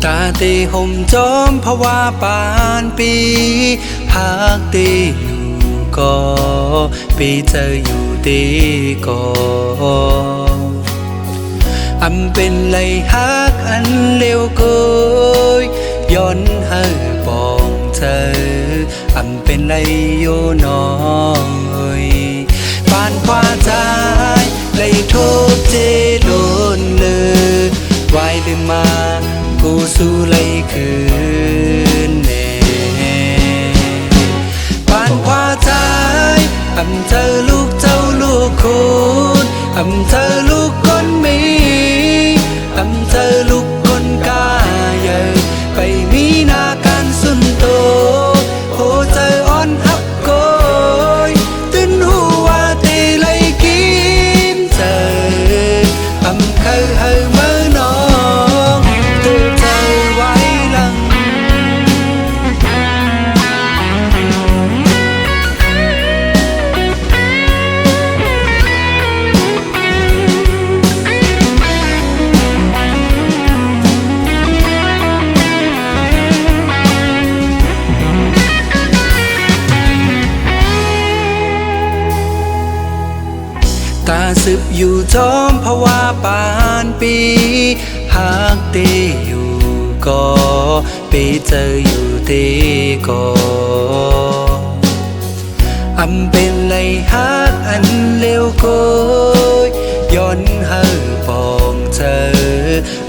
ตาตีห่มจอมภาวะปานปีหากตีอยู่ก็ปีเจออยู่ตีก็อำเป็นไรฮักอันเร็วเกยย้อนให้ปองเธออำเป็นไรโยน้องเอ้ยปานกว่าใจเลยโทษเจโดนเลยไว้ลืมมากูสู้เลยคืนแน่ปานกว่าใจอำเธอลูกเจ้าลูกคุณอำเธอลูกคนมีอำเธอลูกคนกาใหญ่ไปมีนาการสุนโตโหเธออ่อนหักโกยตื่นหัวตีเลยกินเธออำเคยให้เมื่อน้องตัวเธอไว้หลังตาสืบอยู่จอมภาวะปานปีหากตีอยู่ก็ปีเจออยู่ตีก็อำเป็นไรฮักอันเร็วโกยย้อนให้ปองเธอ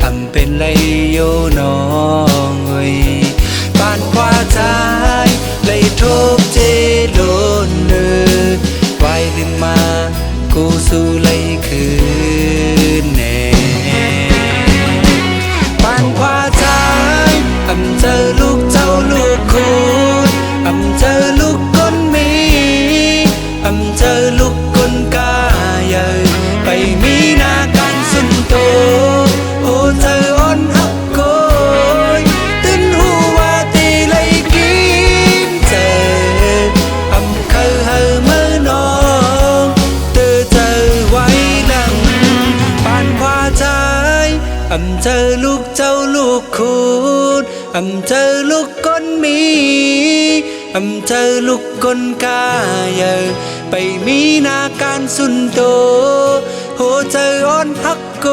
อำเป็นไรโยน้องเอ้ยปานกว่าใจเลยทุกเจโดนเนื้อไว้ลืมมากูสู้เลยคืนแน่ปานกว่าใจอำเจอลูกเจ้าลูกคุณอำเจอลูกคนมีอำเจอลูกคนกาใหญ่ไปมีนาการสุนโตโอ้เธออ่อนหักโกยตื่นหัวตีเลยกินเธออำเคยให้เมื่อน้องไว้หลังปานกว่าใจอำเธอลูกเจ้าลูกคุณอำเธอลูกคนมีอำเธอลูกคนกาใหญ่ไปมีนาการสุนโตโหเธออ่อนหักโก